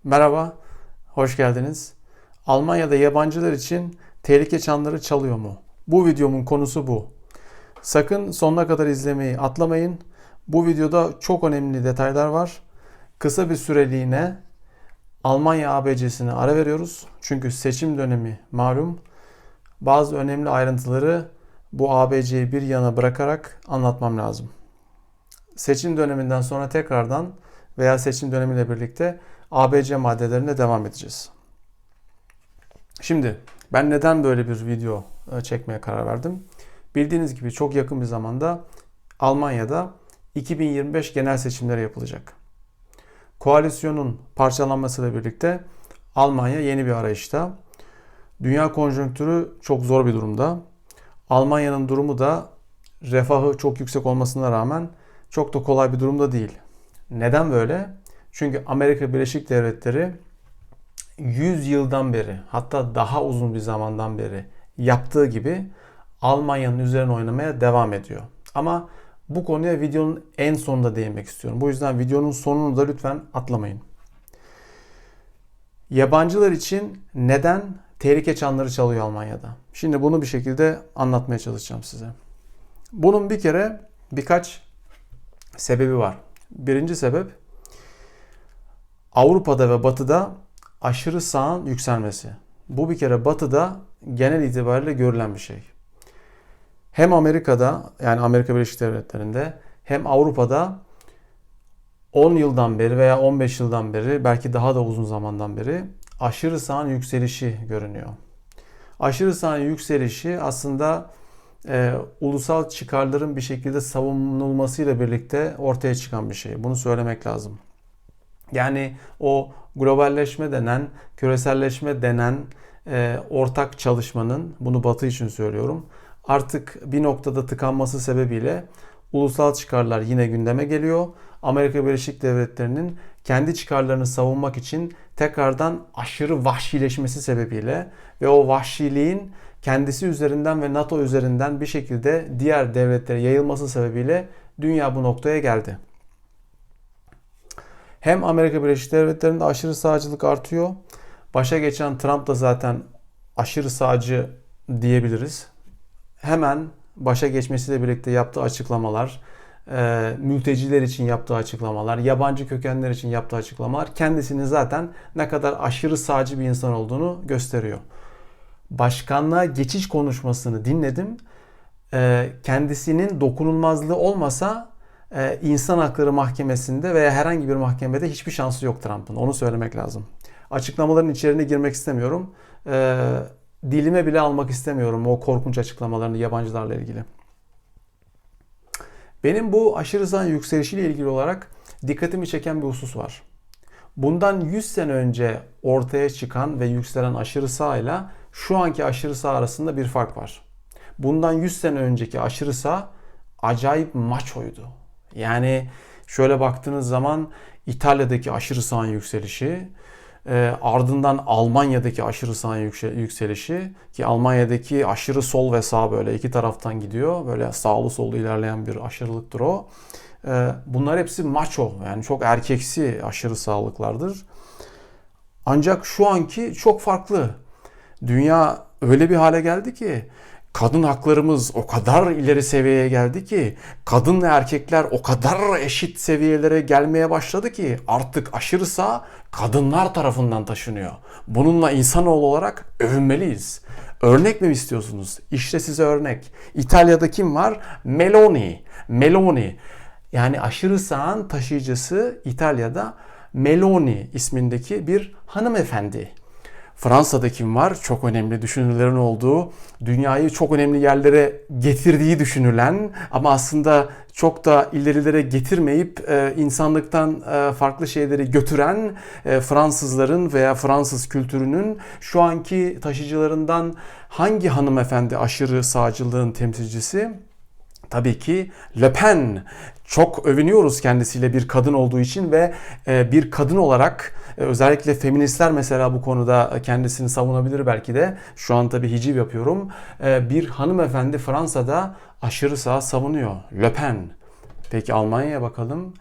Merhaba, hoş geldiniz. Almanya'da yabancılar için tehlike çanları çalıyor mu? Bu videomun konusu bu. Sakın sonuna kadar izlemeyi atlamayın. Bu videoda çok önemli detaylar var. Kısa bir süreliğine Almanya ABC'sine ara veriyoruz. Çünkü seçim dönemi malum. Bazı önemli ayrıntıları bu ABC'yi bir yana bırakarak anlatmam lazım. Seçim döneminden sonra tekrardan veya seçim dönemiyle birlikte ABC maddelerine devam edeceğiz. Şimdi ben neden böyle bir video çekmeye karar verdim? Bildiğiniz gibi çok yakın bir zamanda Almanya'da 2025 genel seçimleri yapılacak. Koalisyonun parçalanmasıyla birlikte Almanya yeni bir arayışta. Dünya konjonktürü çok zor bir durumda. Almanya'nın durumu da refahı çok yüksek olmasına rağmen çok da kolay bir durumda değil. Neden böyle? Çünkü Amerika Birleşik Devletleri 100 yıldan beri, hatta daha uzun bir zamandan beri yaptığı gibi Almanya'nın üzerine oynamaya devam ediyor. Ama bu konuya videonun en sonunda değinmek istiyorum. Bu yüzden videonun sonunu da lütfen atlamayın. Yabancılar için neden tehlike çanları çalıyor Almanya'da? Şimdi bunu bir şekilde anlatmaya çalışacağım size. Bunun bir kere birkaç sebebi var. Birinci sebep, Avrupa'da ve Batı'da aşırı sağın yükselmesi. Bu bir kere Batı'da genel itibariyle görülen bir şey. Hem Amerika'da, yani Amerika Birleşik Devletleri'nde, hem Avrupa'da 10 yıldan beri veya 15 yıldan beri, belki daha da uzun zamandan beri aşırı sağın yükselişi görünüyor. Aşırı sağın yükselişi aslında ulusal çıkarların bir şekilde savunulmasıyla birlikte ortaya çıkan bir şey. Bunu söylemek lazım. Yani o globalleşme denen, küreselleşme denen ortak çalışmanın, bunu Batı için söylüyorum, artık bir noktada tıkanması sebebiyle ulusal çıkarlar yine gündeme geliyor. Amerika Birleşik Devletleri'nin kendi çıkarlarını savunmak için tekrardan aşırı vahşileşmesi sebebiyle ve o vahşiliğin kendisi üzerinden ve NATO üzerinden bir şekilde diğer devletlere yayılması sebebiyle dünya bu noktaya geldi. Hem Amerika Birleşik Devletleri'nde aşırı sağcılık artıyor. Başa geçen Trump da zaten aşırı sağcı diyebiliriz. Hemen başa geçmesiyle birlikte yaptığı açıklamalar, mülteciler için yaptığı açıklamalar, yabancı kökenler için yaptığı açıklamalar kendisinin zaten ne kadar aşırı sağcı bir insan olduğunu gösteriyor. Başkanlığa geçiş konuşmasını dinledim. Kendisinin dokunulmazlığı olmasa insan Hakları Mahkemesi'nde veya herhangi bir mahkemede hiçbir şansı yok Trump'ın. Onu söylemek lazım. Açıklamaların içeriğine girmek istemiyorum. Dilime bile almak istemiyorum o korkunç açıklamalarını yabancılarla ilgili. Benim bu aşırı sağ yükselişiyle ilgili olarak dikkatimi çeken bir husus var. Bundan 100 sene önce ortaya çıkan ve yükselen aşırı sağ ile şu anki aşırı sağ arasında bir fark var. Bundan 100 sene önceki aşırı sağ acayip maçoydu. Yani şöyle baktığınız zaman İtalya'daki aşırı sağın yükselişi, ardından Almanya'daki aşırı sağın yükselişi, ki Almanya'daki aşırı sol ve sağ böyle iki taraftan gidiyor. Böyle sağlı sollu ilerleyen bir aşırılıktır o. Bunlar hepsi maço, yani çok erkeksi aşırı sağlıklardır. Ancak şu anki çok farklı. Dünya öyle bir hale geldi ki kadın haklarımız o kadar ileri seviyeye geldi ki kadın ve erkekler o kadar eşit seviyelere gelmeye başladı ki artık aşırı sağ kadınlar tarafından taşınıyor. Bununla insanoğlu olarak övünmeliyiz. Örnek mi istiyorsunuz? İşte size örnek. İtalya'da kim var? Meloni. Meloni. Yani aşırı sağın taşıyıcısı İtalya'da Meloni ismindeki bir hanımefendi. Fransa'da kim var? Çok önemli düşünürlerin olduğu, dünyayı çok önemli yerlere getirdiği düşünülen ama aslında çok da ilerilere getirmeyip insanlıktan farklı şeyleri götüren Fransızların veya Fransız kültürünün şu anki taşıyıcılarından hangi hanımefendi aşırı sağcılığın temsilcisi? Tabii ki Le Pen. Çok övünüyoruz kendisiyle bir kadın olduğu için ve bir kadın olarak özellikle feministler mesela bu konuda kendisini savunabilir belki de. Şu an tabii hiciv yapıyorum. Bir hanımefendi Fransa'da aşırı sağ savunuyor. Le Pen. Peki Almanya'ya bakalım.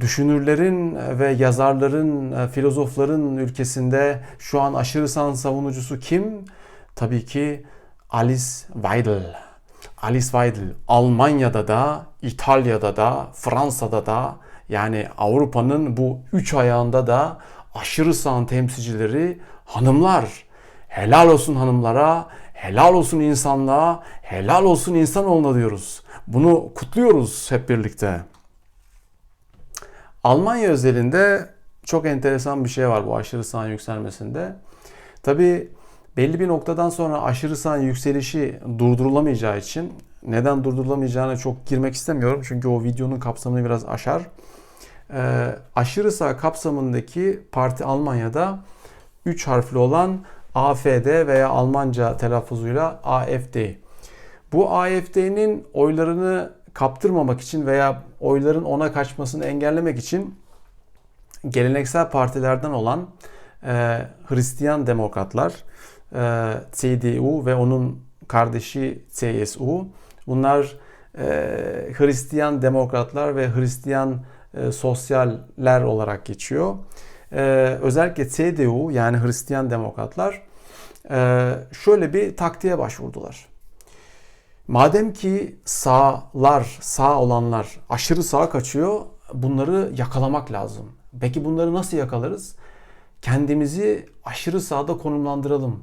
Düşünürlerin ve yazarların, filozofların ülkesinde şu an aşırı sağ savunucusu kim? Tabii ki Alice Weidel. Alice Weidel Almanya'da da, İtalya'da da, Fransa'da da, yani Avrupa'nın bu üç ayağında da aşırı sağ temsilcileri hanımlar. Helal olsun hanımlara, helal olsun insanlığa, helal olsun insanoğluna diyoruz. Bunu kutluyoruz hep birlikte. Almanya özelinde çok enteresan bir şey var bu aşırı sağın yükselmesinde. Tabii belli bir noktadan sonra aşırı sağın yükselişi durdurulamayacağı için, neden durdurulamayacağına çok girmek istemiyorum. Çünkü o videonun kapsamını biraz aşar. Aşırı sağ kapsamındaki parti Almanya'da 3 harfli olan AfD veya Almanca telaffuzuyla AfD. Bu AfD'nin oylarını kaptırmamak için veya oyların ona kaçmasını engellemek için geleneksel partilerden olan Hristiyan Demokratlar, CDU ve onun kardeşi CSU, bunlar Hristiyan Demokratlar ve Hristiyan Sosyaller olarak geçiyor. Özellikle CDU yani Hristiyan Demokratlar şöyle bir taktiğe başvurdular. Madem ki sağ olanlar aşırı sağa kaçıyor, bunları yakalamak lazım. Peki bunları nasıl yakalarız? Kendimizi aşırı sağda konumlandıralım.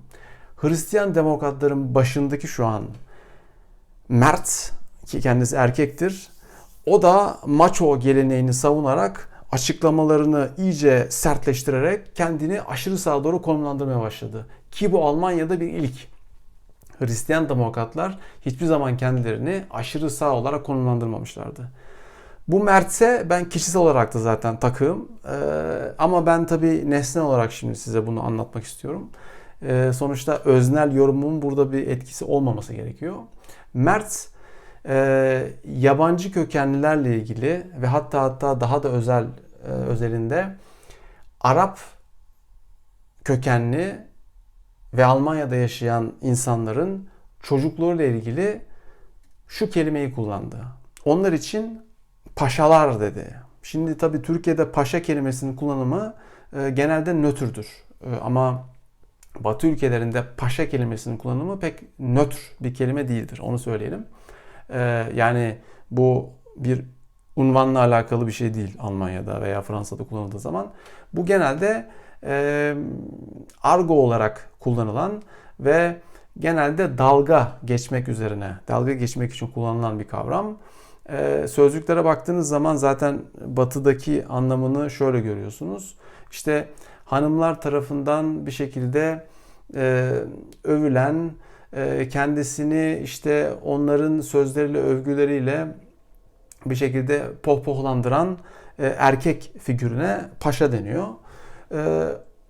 Hristiyan demokratların başındaki şu an Merz, ki kendisi erkektir, o da maço geleneğini savunarak açıklamalarını iyice sertleştirerek kendini aşırı sağa doğru konumlandırmaya başladı. Ki bu Almanya'da bir ilk. Hristiyan demokratlar hiçbir zaman kendilerini aşırı sağ olarak konumlandırmamışlardı. Bu Merz'e ben kişisel olarak da zaten takığım. Ama ben tabii nesne olarak şimdi size bunu anlatmak istiyorum. Sonuçta öznel yorumumun burada bir etkisi olmaması gerekiyor. Merz yabancı kökenlilerle ilgili ve hatta daha da özelinde Arap kökenli ve Almanya'da yaşayan insanların çocuklarıyla ilgili şu kelimeyi kullandı. Onlar için paşalar dedi. Şimdi tabii Türkiye'de paşa kelimesinin kullanımı genelde nötrdür. Ama Batı ülkelerinde paşa kelimesinin kullanımı pek nötr bir kelime değildir. Onu söyleyelim. Yani bu bir unvanla alakalı bir şey değil Almanya'da veya Fransa'da kullanıldığı zaman. Bu genelde argo olarak kullanılan ve genelde dalga geçmek için kullanılan bir kavram. Sözlüklere baktığınız zaman zaten batıdaki anlamını şöyle görüyorsunuz. İşte hanımlar tarafından bir şekilde övülen, kendisini işte onların sözleriyle, övgüleriyle bir şekilde pohpohlandıran erkek figürüne paşa deniyor.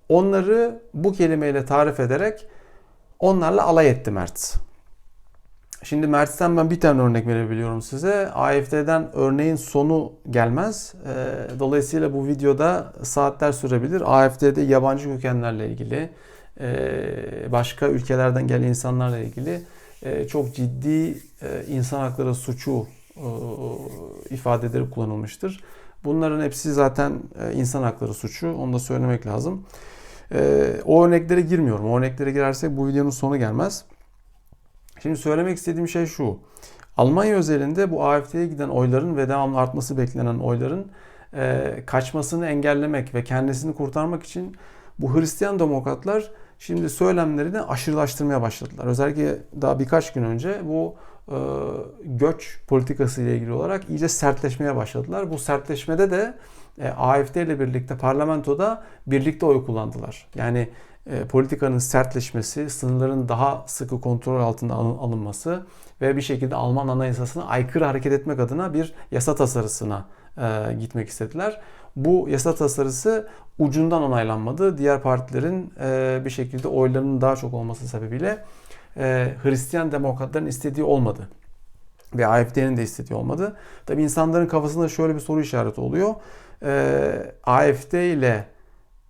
Onları bu kelimeyle tarif ederek onlarla alay etti Merz. Şimdi Merz'ten ben bir tane örnek verebiliyorum size. AfD'den örneğin sonu gelmez. Dolayısıyla bu videoda saatler sürebilir. AfD'de yabancı kökenlerle ilgili, başka ülkelerden gelen insanlarla ilgili çok ciddi insan hakları suçu ifadeleri kullanılmıştır. Bunların hepsi zaten insan hakları suçu. Onu da söylemek lazım. O örneklere girmiyorum. O örneklere girersek bu videonun sonu gelmez. Şimdi söylemek istediğim şey şu. Almanya özelinde bu AfD'ye giden oyların ve devamlı artması beklenen oyların kaçmasını engellemek ve kendisini kurtarmak için bu Hristiyan demokratlar şimdi söylemlerini aşırılaştırmaya başladılar. Özellikle daha birkaç gün önce bu göç politikası ile ilgili olarak iyice sertleşmeye başladılar. Bu sertleşmede de AfD ile birlikte parlamentoda birlikte oy kullandılar. Yani politikanın sertleşmesi, sınırların daha sıkı kontrol altında alınması ve bir şekilde Alman Anayasası'na aykırı hareket etmek adına bir yasa tasarısına gitmek istediler. Bu yasa tasarısı ucundan onaylanmadı. Diğer partilerin bir şekilde oylarının daha çok olması sebebiyle Hristiyan demokratların istediği olmadı. Ve AfD'nin de istediği olmadı. Tabii insanların kafasında şöyle bir soru işareti oluyor. AfD ile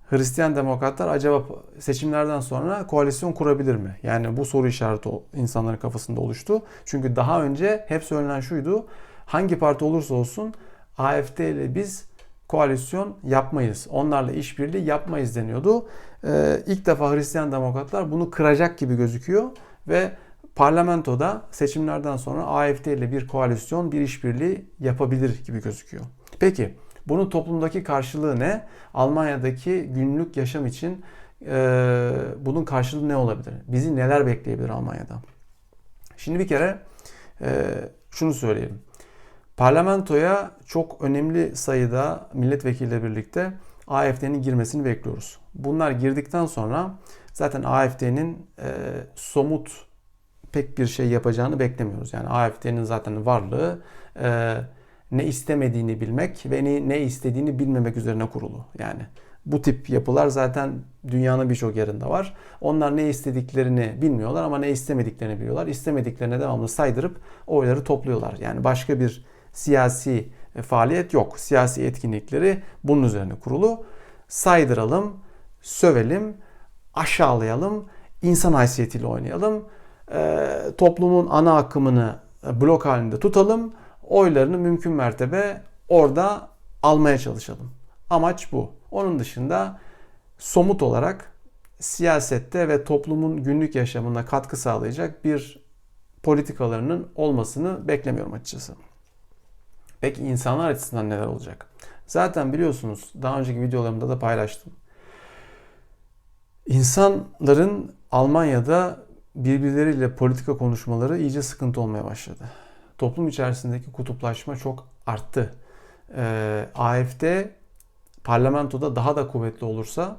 Hristiyan demokratlar acaba seçimlerden sonra koalisyon kurabilir mi? Yani bu soru işareti insanların kafasında oluştu. Çünkü daha önce hep söylenen şuydu. Hangi parti olursa olsun AfD ile biz koalisyon yapmayız. Onlarla işbirliği yapmayız deniyordu. İlk defa Hristiyan Demokratlar bunu kıracak gibi gözüküyor ve parlamentoda seçimlerden sonra AfD ile bir koalisyon, bir işbirliği yapabilir gibi gözüküyor. Peki bunun toplumdaki karşılığı ne? Almanya'daki günlük yaşam için bunun karşılığı ne olabilir? Bizi neler bekleyebilir Almanya'da? Şimdi bir kere şunu söyleyelim. Parlamentoya çok önemli sayıda milletvekiliyle birlikte AfD'nin girmesini bekliyoruz. Bunlar girdikten sonra zaten AfD'nin somut pek bir şey yapacağını beklemiyoruz. Yani AfD'nin zaten varlığı ne istemediğini bilmek ve ne istediğini bilmemek üzerine kurulu. Yani bu tip yapılar zaten dünyanın birçok yerinde var. Onlar ne istediklerini bilmiyorlar ama ne istemediklerini biliyorlar. İstemediklerine devamlı saydırıp oyları topluyorlar. Yani başka bir siyasi faaliyet yok. Siyasi etkinlikleri bunun üzerine kurulu. Saydıralım, sövelim, aşağılayalım, insan haysiyetiyle oynayalım. Toplumun ana akımını blok halinde tutalım. Oylarını mümkün mertebe orada almaya çalışalım. Amaç bu. Onun dışında somut olarak siyasette ve toplumun günlük yaşamına katkı sağlayacak bir politikalarının olmasını beklemiyorum açıkçası. Peki insanlar açısından neler olacak? Zaten biliyorsunuz daha önceki videolarımda da paylaştım. İnsanların Almanya'da birbirleriyle politika konuşmaları iyice sıkıntı olmaya başladı. Toplum içerisindeki kutuplaşma çok arttı. AfD parlamentoda daha da kuvvetli olursa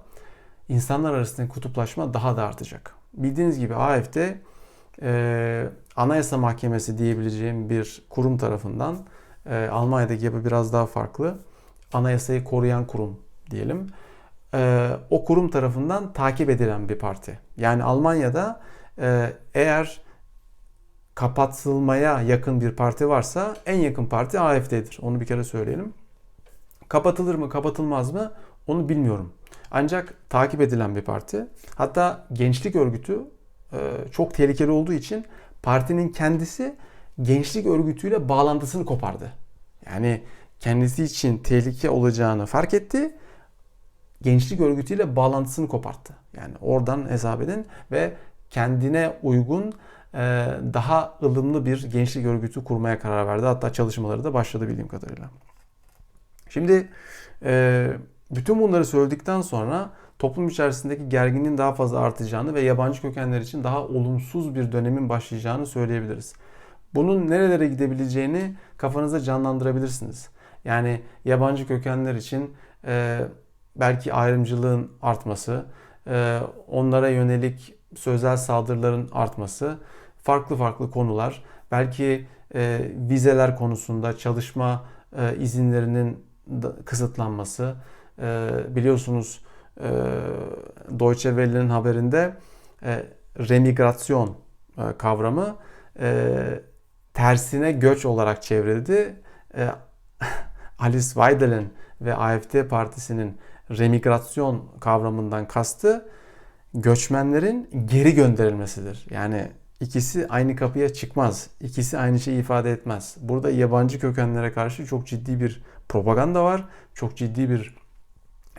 insanlar arasındaki kutuplaşma daha da artacak. Bildiğiniz gibi AfD Anayasa Mahkemesi diyebileceğim bir kurum tarafından Almanya'daki yapı biraz daha farklı. Anayasayı koruyan kurum diyelim. O kurum tarafından takip edilen bir parti. Yani Almanya'da eğer kapatılmaya yakın bir parti varsa en yakın parti AfD'dir. Onu bir kere söyleyelim. Kapatılır mı, kapatılmaz mı onu bilmiyorum. Ancak takip edilen bir parti. Hatta gençlik örgütü çok tehlikeli olduğu için partinin kendisi gençlik örgütüyle bağlantısını kopardı. Yani kendisi için tehlike olacağını fark etti. Gençlik örgütüyle bağlantısını koparttı. Yani oradan hesap edin ve kendine uygun daha ılımlı bir gençlik örgütü kurmaya karar verdi. Hatta çalışmaları da başladı bildiğim kadarıyla. Şimdi bütün bunları söyledikten sonra toplum içerisindeki gerginliğin daha fazla artacağını ve yabancı kökenler için daha olumsuz bir dönemin başlayacağını söyleyebiliriz. Bunun nerelere gidebileceğini kafanızda canlandırabilirsiniz. Yani yabancı kökenler için belki ayrımcılığın artması, onlara yönelik sözel saldırıların artması, farklı farklı konular, belki vizeler konusunda çalışma izinlerinin kısıtlanması. Biliyorsunuz Deutsche Welle'nin haberinde remigrasyon kavramı tersine göç olarak çevrildi. Alice Weidel'in ve AfD partisinin remigrasyon kavramından kastı göçmenlerin geri gönderilmesidir. Yani ikisi aynı kapıya çıkmaz. İkisi aynı şeyi ifade etmez. Burada yabancı kökenlere karşı çok ciddi bir propaganda var. Çok ciddi bir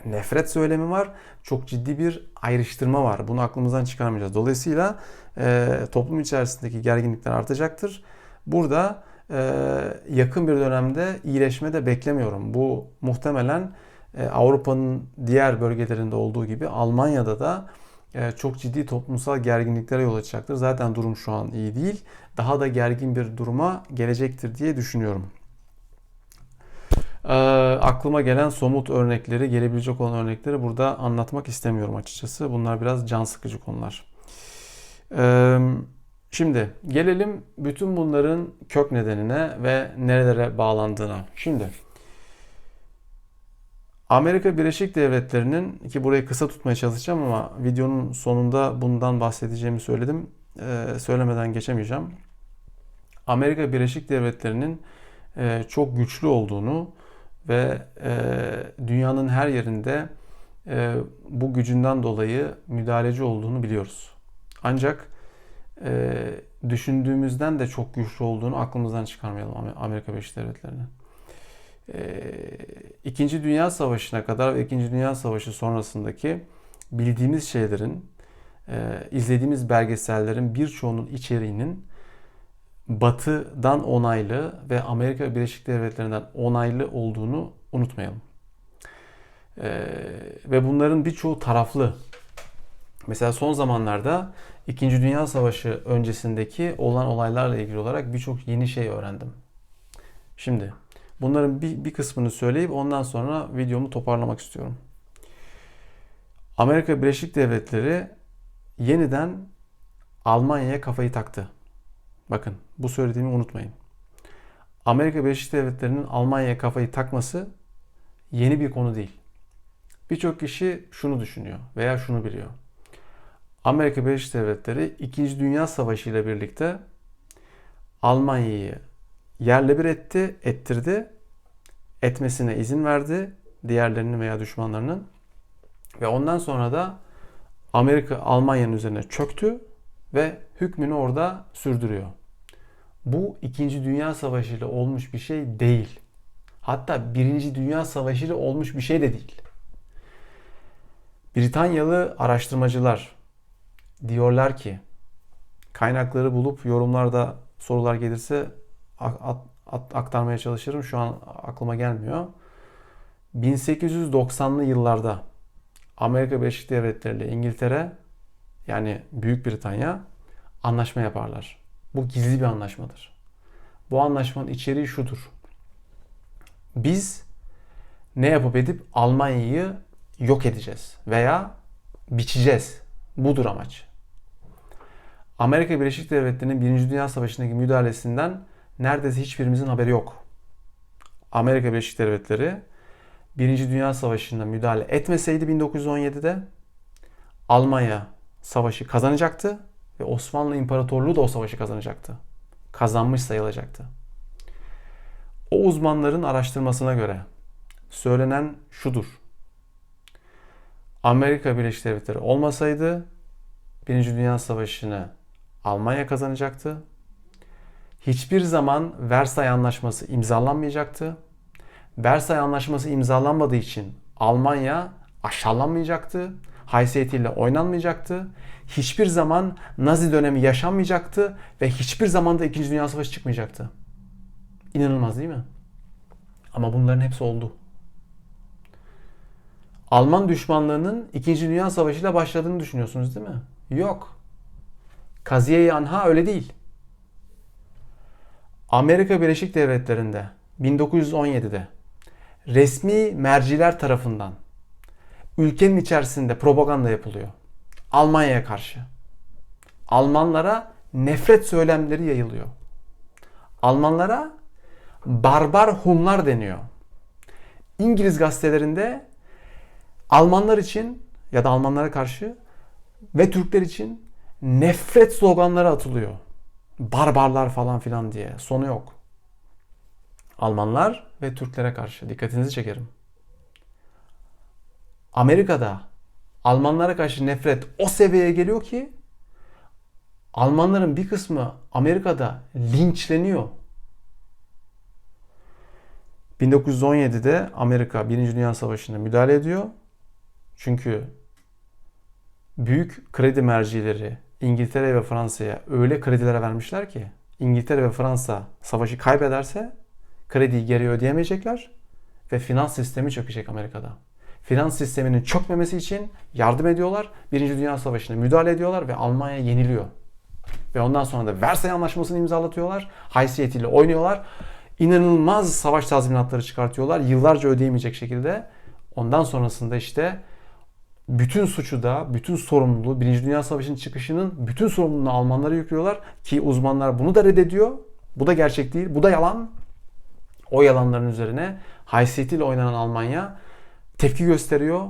nefret söylemi var. Çok ciddi bir ayrıştırma var. Bunu aklımızdan çıkarmayacağız. Dolayısıyla toplum içerisindeki gerginlikler artacaktır. Burada yakın bir dönemde iyileşme de beklemiyorum. Bu muhtemelen Avrupa'nın diğer bölgelerinde olduğu gibi Almanya'da da çok ciddi toplumsal gerginliklere yol açacaktır. Zaten durum şu an iyi değil. Daha da gergin bir duruma gelecektir diye düşünüyorum. Aklıma gelen somut örnekleri, gelebilecek olan örnekleri burada anlatmak istemiyorum açıkçası. Bunlar biraz can sıkıcı konular. Şimdi gelelim bütün bunların kök nedenine ve nerelere bağlandığına. Şimdi Amerika Birleşik Devletleri'nin, ki burayı kısa tutmaya çalışacağım ama videonun sonunda bundan bahsedeceğimi söyledim. Söylemeden geçemeyeceğim. Amerika Birleşik Devletleri'nin çok güçlü olduğunu ve dünyanın her yerinde bu gücünden dolayı müdahaleci olduğunu biliyoruz. Ancak düşündüğümüzden de çok güçlü olduğunu aklımızdan çıkarmayalım Amerika Birleşik Devletleri'nin. İkinci Dünya Savaşı'na kadar ve İkinci Dünya Savaşı sonrasındaki bildiğimiz şeylerin, izlediğimiz belgesellerin birçoğunun içeriğinin Batı'dan onaylı ve Amerika Birleşik Devletleri'nden onaylı olduğunu unutmayalım. Ve bunların birçoğu taraflı. Mesela son zamanlarda İkinci Dünya Savaşı öncesindeki olan olaylarla ilgili olarak birçok yeni şey öğrendim. Şimdi bunların bir kısmını söyleyip ondan sonra videomu toparlamak istiyorum. Amerika Birleşik Devletleri yeniden Almanya'ya kafayı taktı. Bakın bu söylediğimi unutmayın. Amerika Birleşik Devletleri'nin Almanya'ya kafayı takması yeni bir konu değil. Birçok kişi şunu düşünüyor veya şunu biliyor. Amerika Birleşik Devletleri 2. Dünya Savaşı ile birlikte Almanya'yı yerle bir ettirdi, etmesine izin verdi diğerlerinin veya düşmanlarının ve ondan sonra da Amerika Almanya'nın üzerine çöktü ve hükmünü orada sürdürüyor. Bu 2. Dünya Savaşı ile olmuş bir şey değil. Hatta 1. Dünya Savaşı ile olmuş bir şey de değil. Britanyalı araştırmacılar diyorlar ki, kaynakları bulup yorumlarda sorular gelirse aktarmaya çalışırım. Şu an aklıma gelmiyor. 1890'lı yıllarda Amerika Birleşik Devletleri ile İngiltere, yani Büyük Britanya anlaşma yaparlar. Bu gizli bir anlaşmadır. Bu anlaşmanın içeriği şudur. Biz ne yapıp edip Almanya'yı yok edeceğiz veya biçeceğiz. Budur amaç. Amerika Birleşik Devletleri'nin 1. Dünya Savaşı'ndaki müdahalesinden neredeyse hiçbirimizin haberi yok. Amerika Birleşik Devletleri 1. Dünya Savaşı'nda müdahale etmeseydi 1917'de Almanya savaşı kazanacaktı ve Osmanlı İmparatorluğu da o savaşı kazanacaktı. Kazanmış sayılacaktı. O uzmanların araştırmasına göre söylenen şudur. Amerika Birleşik Devletleri olmasaydı 1. Dünya Savaşı'nı Almanya kazanacaktı. Hiçbir zaman Versay Anlaşması imzalanmayacaktı. Versay Anlaşması imzalanmadığı için Almanya aşağılanmayacaktı. Haysiyetiyle oynanmayacaktı. Hiçbir zaman Nazi dönemi yaşanmayacaktı ve hiçbir zaman da 2. Dünya Savaşı çıkmayacaktı. İnanılmaz değil mi? Ama bunların hepsi oldu. Alman düşmanlığının 2. Dünya Savaşı ile başladığını düşünüyorsunuz değil mi? Yok. Kaziye-i Anha öyle değil. Amerika Birleşik Devletleri'nde 1917'de resmi merciler tarafından ülkenin içerisinde propaganda yapılıyor. Almanya'ya karşı. Almanlara nefret söylemleri yayılıyor. Almanlara barbar Hunlar deniyor. İngiliz gazetelerinde Almanlar için ya da Almanlara karşı ve Türkler için nefret sloganları atılıyor. Barbarlar falan filan diye. Sonu yok. Almanlar ve Türklere karşı. Dikkatinizi çekerim. Amerika'da Almanlara karşı nefret o seviyeye geliyor ki Almanların bir kısmı Amerika'da linçleniyor. 1917'de Amerika 1. Dünya Savaşı'na müdahale ediyor. Çünkü büyük kredi mercileri İngiltere ve Fransa'ya öyle kredilere vermişler ki İngiltere ve Fransa savaşı kaybederse krediyi geri ödeyemeyecekler ve finans sistemi çökecek Amerika'da. Finans sisteminin çökmemesi için yardım ediyorlar. 1. Dünya Savaşı'na müdahale ediyorlar ve Almanya yeniliyor. Ve ondan sonra da Versay Anlaşması'nı imzalatıyorlar. Haysiyetiyle oynuyorlar. İnanılmaz savaş tazminatları çıkartıyorlar. Yıllarca ödeyemeyecek şekilde. Ondan sonrasında işte bütün suçu da, bütün sorumluluğu, 1. Dünya Savaşı'nın çıkışının bütün sorumluluğunu Almanlara yüklüyorlar. Ki uzmanlar bunu da reddediyor. Bu da gerçek değil. Bu da yalan. O yalanların üzerine haysiyetiyle oynanan Almanya tepki gösteriyor.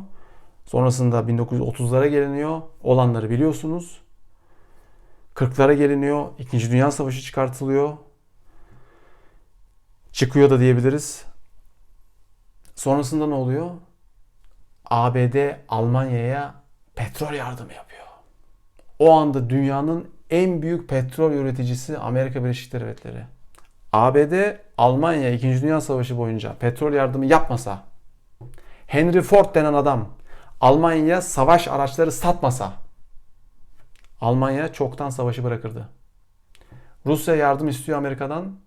Sonrasında 1930'lara geliniyor. Olanları biliyorsunuz. 40'lara geliniyor. 2. Dünya Savaşı çıkartılıyor. Çıkıyor da diyebiliriz. Sonrasında ne oluyor? ABD Almanya'ya petrol yardımı yapıyor. O anda dünyanın en büyük petrol üreticisi Amerika Birleşik Devletleri. ABD, Almanya 2. Dünya Savaşı boyunca petrol yardımı yapmasa, Henry Ford denen adam Almanya'ya savaş araçları satmasa, Almanya çoktan savaşı bırakırdı. Rusya yardım istiyor Amerika'dan.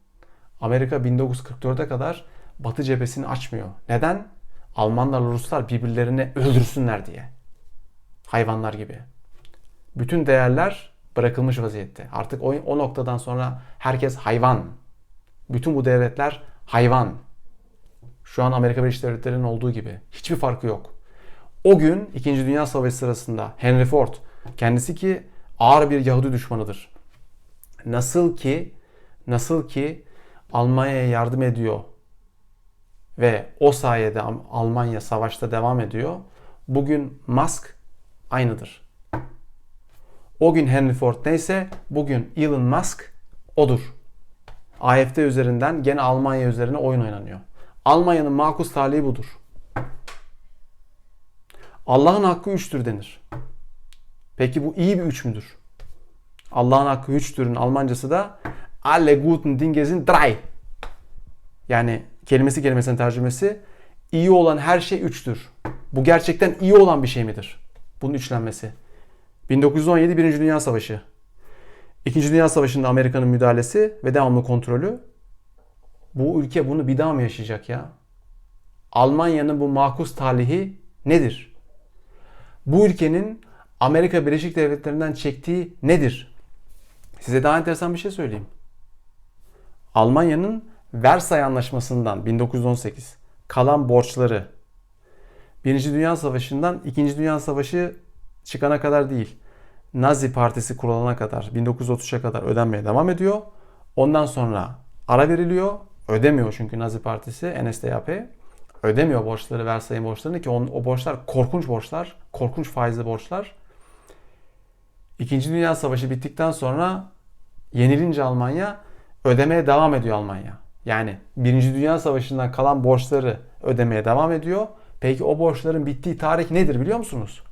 Amerika 1944'e kadar Batı cephesini açmıyor. Neden? Almanlarla Ruslar birbirlerini öldürsünler diye. Hayvanlar gibi. Bütün değerler bırakılmış vaziyette. Artık o noktadan sonra herkes hayvan. Bütün bu devletler hayvan. Şu an Amerika Birleşik Devletleri'nin olduğu gibi. Hiçbir farkı yok. O gün 2. Dünya Savaşı sırasında Henry Ford, kendisi ki ağır bir Yahudi düşmanıdır. Nasıl ki Almanya'ya yardım ediyor ve o sayede Almanya savaşta devam ediyor. Bugün Musk aynıdır. O gün Henry Ford neyse bugün Elon Musk odur. AfD üzerinden gene Almanya üzerine oyun oynanıyor. Almanya'nın makus talihi budur. Allah'ın hakkı üçtür denir. Peki bu iyi bir üç müdür? Allah'ın hakkı üçtürün Almancası da Alle guten Dinge sind drei. Yani kelimesinin tercümesi iyi olan her şey üçtür. Bu gerçekten iyi olan bir şey midir? Bunun üçlenmesi. 1917 Birinci Dünya Savaşı. İkinci Dünya Savaşı'nda Amerika'nın müdahalesi ve devamlı kontrolü. Bu ülke bunu bir daha mı yaşayacak ya? Almanya'nın bu makus talihi nedir? Bu ülkenin Amerika Birleşik Devletleri'nden çektiği nedir? Size daha enteresan bir şey söyleyeyim. Almanya'nın Versay Anlaşması'ndan 1918 kalan borçları Birinci Dünya Savaşı'ndan İkinci Dünya Savaşı çıkana kadar değil, Nazi Partisi kurulana kadar 1933'e kadar ödenmeye devam ediyor. Ondan sonra ara veriliyor. Ödemiyor çünkü Nazi Partisi, NSDAP ödemiyor borçları, Versay'ın borçlarını ki o borçlar korkunç borçlar, korkunç faizli borçlar. İkinci Dünya Savaşı bittikten sonra yenilince Almanya ödemeye devam ediyor Almanya. Yani Birinci Dünya Savaşı'ndan kalan borçları ödemeye devam ediyor. Peki o borçların bittiği tarih nedir biliyor musunuz?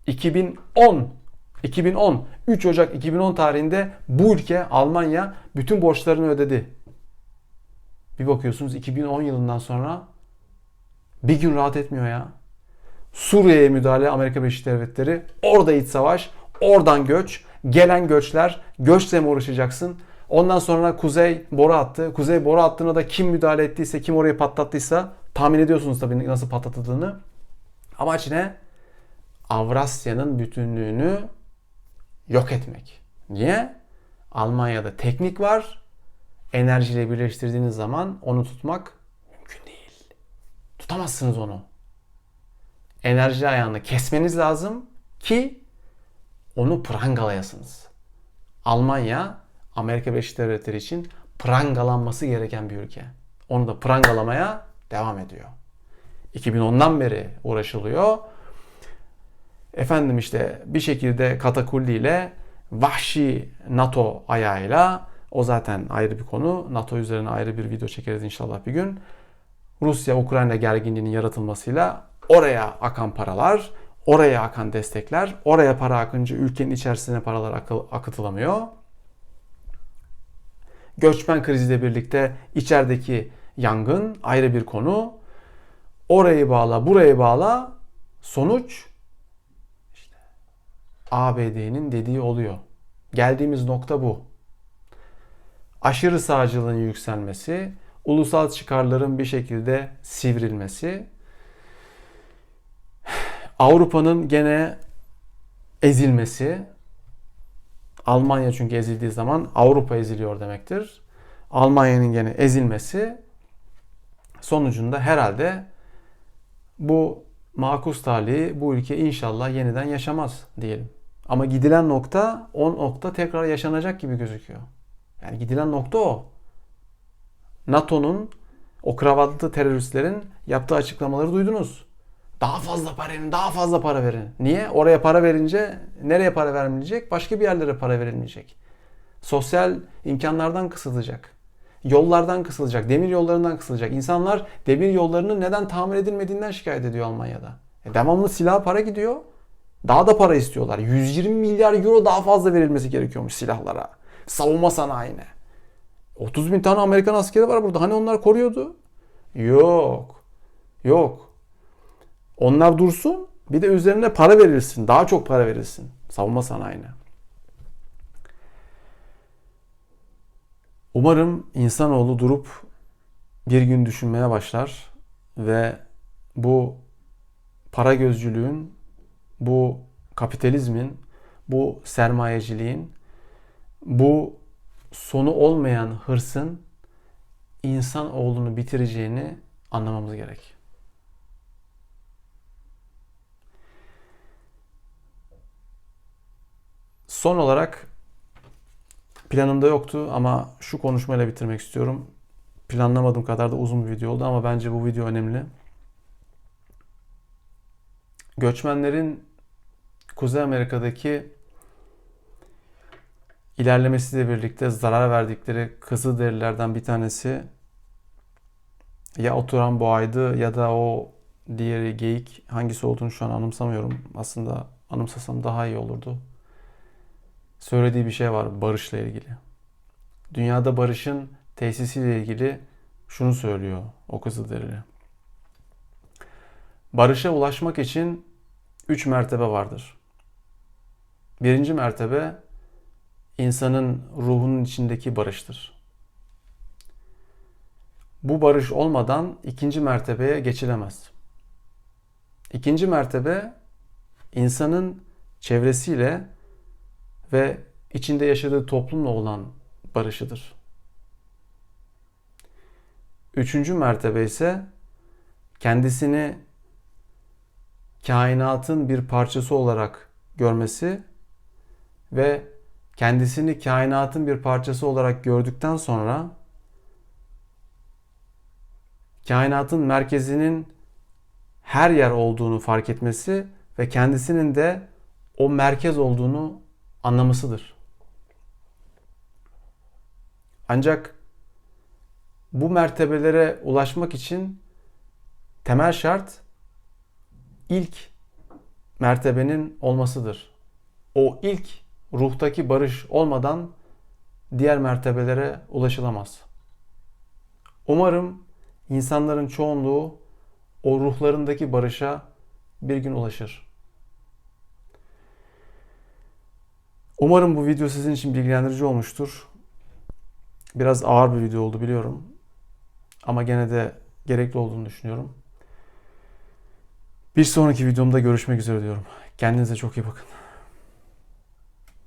2010. 3 Ocak 2010 tarihinde bu ülke Almanya bütün borçlarını ödedi. Bir bakıyorsunuz 2010 yılından sonra bir gün rahat etmiyor ya. Suriye'ye müdahale Amerika Birleşik Devletleri, orada iç savaş, oradan göç, gelen göçler, göçle mi uğraşacaksın? Ondan sonra Kuzey boru attı. Kuzey boru hattına da kim müdahale ettiyse, kim orayı patlattıysa tahmin ediyorsunuz tabii nasıl patlatıldığını. Amaç ne? Avrasya'nın bütünlüğünü yok etmek. Niye? Almanya'da teknik var. Enerjiyle birleştirdiğiniz zaman onu tutmak mümkün değil. Tutamazsınız onu. Enerji ayağını kesmeniz lazım ki onu prangalayasınız. Almanya, Amerika Birleşik Devletleri için prangalanması gereken bir ülke. Onu da prangalamaya devam ediyor. 2010'dan beri uğraşılıyor. Efendim işte bir şekilde katakulliyle, vahşi NATO ayağıyla, o zaten ayrı bir konu. NATO üzerine ayrı bir video çekeriz inşallah bir gün. Rusya-Ukrayna gerginliğinin yaratılmasıyla oraya akan paralar, oraya akan destekler, oraya para akınca ülkenin içerisine paralar akıtılamıyor. Göçmen kriziyle birlikte içerideki yangın ayrı bir konu. Orayı bağla, burayı bağla. Sonuç işte ABD'nin dediği oluyor. Geldiğimiz nokta bu. Aşırı sağcılığın yükselmesi, ulusal çıkarların bir şekilde sivrilmesi, Avrupa'nın gene ezilmesi, Almanya çünkü ezildiği zaman Avrupa eziliyor demektir. Almanya'nın gene ezilmesi sonucunda herhalde bu makus talihi bu ülke inşallah yeniden yaşamaz diyelim. Ama gidilen nokta o nokta tekrar yaşanacak gibi gözüküyor. Yani gidilen nokta o. NATO'nun o kravatlı teröristlerin yaptığı açıklamaları duydunuz. Daha fazla para verin, daha fazla para verin. Niye? Oraya para verince nereye para vermeyecek? Başka bir yerlere para verilmeyecek. Sosyal imkanlardan kısılacak. Yollardan kısılacak. Demir yollarından kısılacak. İnsanlar demir yollarının neden tamir edilmediğinden şikayet ediyor Almanya'da. Devamlı silah para gidiyor. Daha da para istiyorlar. 120 milyar euro daha fazla verilmesi gerekiyormuş silahlara. Savunma sanayine. 30 bin tane Amerikan askeri var burada. Hani onlar koruyordu? Yok. Yok. Onlar dursun. Bir de üzerine para verilsin. Daha çok para verilsin. Savunma sanayine. Umarım insanoğlu durup bir gün düşünmeye başlar ve bu para gözcülüğün, bu kapitalizmin, bu sermayeciliğin, bu sonu olmayan hırsın insanoğlunu bitireceğini anlamamız gerek. Son olarak planımda yoktu ama şu konuşmayla bitirmek istiyorum. Planlamadığım kadar da uzun bir video oldu ama bence bu video önemli. Göçmenlerin Kuzey Amerika'daki ilerlemesiyle birlikte zarar verdikleri Kızılderililerden bir tanesi ya oturan boğaydı ya da o diğeri geyik. Hangisi olduğunu şu an anımsamıyorum. Aslında anımsasam daha iyi olurdu. Söylediği bir şey var barışla ilgili. Dünyada barışın tesisiyle ilgili şunu söylüyor o Kızılderili. Barışa ulaşmak için 3 mertebe vardır. Birinci mertebe insanın ruhunun içindeki barıştır. Bu barış olmadan ikinci mertebeye geçilemez. İkinci mertebe insanın çevresiyle ve içinde yaşadığı toplumla olan barışıdır. Üçüncü mertebe ise kendisini kainatın bir parçası olarak görmesi ve kendisini kainatın bir parçası olarak gördükten sonra kainatın merkezinin her yer olduğunu fark etmesi ve kendisinin de o merkez olduğunu anlamasıdır. Ancak bu mertebelere ulaşmak için temel şart ilk mertebenin olmasıdır. O ilk ruhtaki barış olmadan diğer mertebelere ulaşılamaz. Umarım insanların çoğunluğu o ruhlarındaki barışa bir gün ulaşır. Umarım bu video sizin için bilgilendirici olmuştur. Biraz ağır bir video oldu biliyorum. Ama gene de gerekli olduğunu düşünüyorum. Bir sonraki videomda görüşmek üzere diyorum. Kendinize çok iyi bakın.